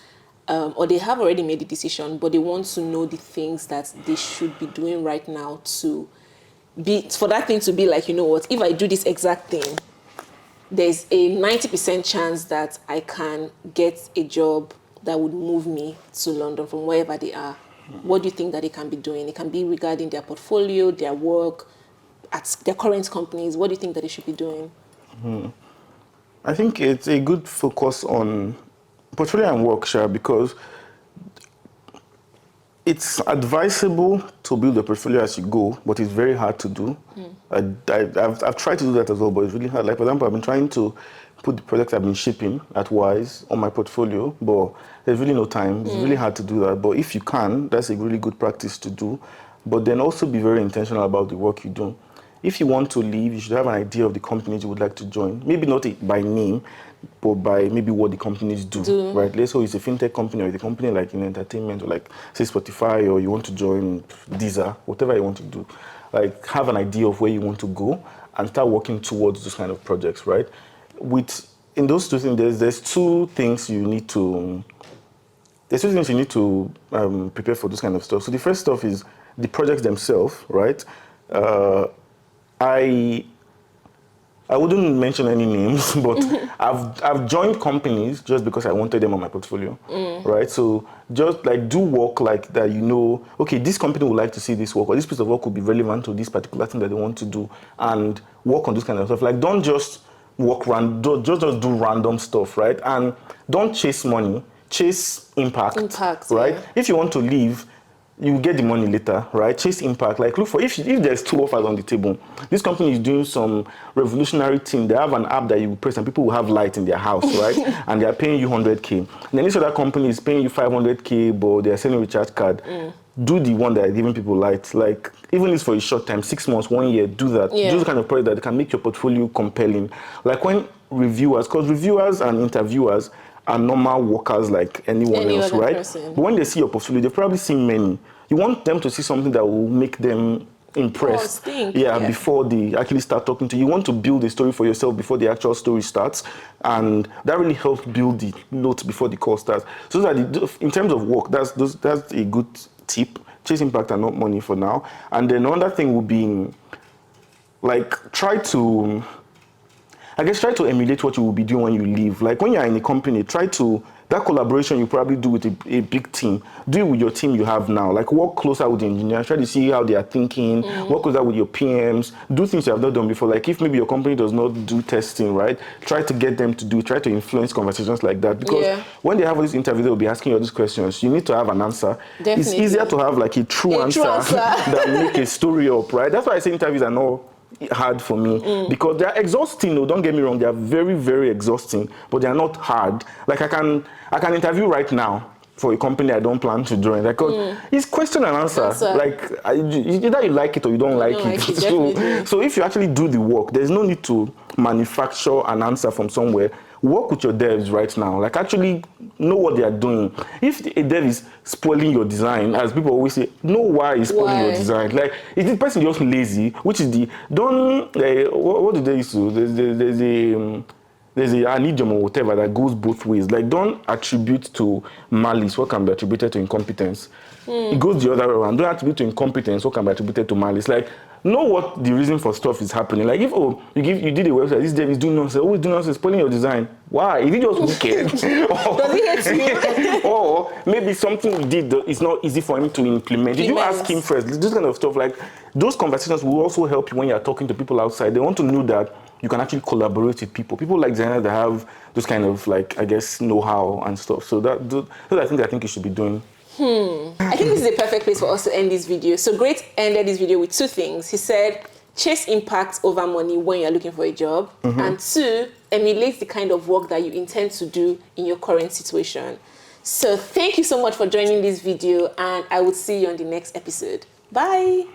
[SPEAKER 2] or they have already made a decision, but they want to know the things that they should be doing right now for that thing to be like, you know what, if I do this exact thing, there's a 90% chance that I can get a job that would move me to London from wherever they are. What do you think that they can be doing? It can be regarding their portfolio, their work, at their current companies. What do you think that they should be doing?
[SPEAKER 1] I think it's a good focus on portfolio and work, because it's advisable to build a portfolio as you go, but it's very hard to do. I've tried to do that as well, but it's really hard. Like, for example, I've been trying to put the products I've been shipping at Wise on my portfolio, but there's really no time. It's really hard to do that. But if you can, that's a really good practice to do. But then also be very intentional about the work you do. If you want to leave, you should have an idea of the companies you would like to join. Maybe not by name, but by maybe what the companies do. Right? Let's say it's a fintech company or it's a company like in entertainment or like say Spotify, or you want to join Deezer, whatever you want to do. Like have an idea of where you want to go and start working towards those kind of projects, right? In those two things, there's two things you need to prepare for this kind of stuff. So the first stuff is the projects themselves, right? I wouldn't mention any names, but I've joined companies just because I wanted them on my portfolio, right? So just like do work like that, okay, this company would like to see this work, or this piece of work could be relevant to this particular thing that they want to do, and work on this kind of stuff. Like don't just just do random stuff, right? And don't chase money, chase impact, right? Yeah. If you want to leave, you get the money later, right? Chase impact. Like look for, if there's 2 offers on the table, this company is doing some revolutionary thing. They have an app that you press and people will have light in their house, right? And they are paying you 100K. And then this other company is paying you 500K, but they are selling a recharge card. Do the one that is giving people light. Like even if it's for a short time, 6 months, 1 year, do that. Yeah. Do the kind of product that can make your portfolio compelling. Like when because reviewers and interviewers are normal workers like anyone else, right? Person. But when they see your portfolio, they've probably seen many. You want them to see something that will make them impressed.
[SPEAKER 2] Yeah.
[SPEAKER 1] Before they actually start talking to you. You want to build a story for yourself before the actual story starts, and that really helps build the notes before the call starts. So that in terms of work, that's a good tip. Chase impact and not money for now. And then another thing would be like try to emulate what you will be doing when you leave. Like when you're in a company, that collaboration you probably do with a big team, do it with your team you have now. Like work closer with the engineers, try to see how they are thinking, work closer with your PMs, do things you have not done before. Like if maybe your company does not do testing, right? Try to get them to do, try to influence conversations like that. Because when they have this interview, they'll be asking you all these questions. You need to have an answer.
[SPEAKER 2] Definitely.
[SPEAKER 1] It's easier to have like a true answer than make a story up, right? That's why I say interviews are not hard for me because they're exhausting. No, don't get me wrong, they are very, very exhausting, but they are not hard. Like I can interview right now for a company I don't plan to join. Like it's question and answer. Like either you like it or you don't like it. So if you actually do the work, there's no need to manufacture an answer from somewhere. Work with your devs right now. Like actually know what they are doing. If a dev is spoiling your design, as people always say, know why he's spoiling your design. Like is the person just lazy? Which is what do they used to? There's an idiom or whatever that goes both ways. Like don't attribute to malice what can be attributed to incompetence. It goes the other way around. Don't attribute to incompetence what can be attributed to malice. Like know what the reason for stuff is happening. Like if you did a website, this dev is doing nonsense, always doing nonsense, spoiling your design. Why? Is it just wicked?
[SPEAKER 2] Does he hate you?
[SPEAKER 1] Or maybe something he did is not easy for him to implement. Did you ask him first? This kind of stuff. Like those conversations will also help you when you're talking to people outside. They want to know that you can actually collaborate with people. People like designers that have those kind of like, I guess, know-how and stuff. So that's I think you should be doing.
[SPEAKER 2] I think this is a perfect place for us to end this video. So Great ended this video with two things. He said, chase impact over money when you're looking for a job. And two, emulate the kind of work that you intend to do in your current situation. So thank you so much for joining this video, and I will see you on the next episode. Bye.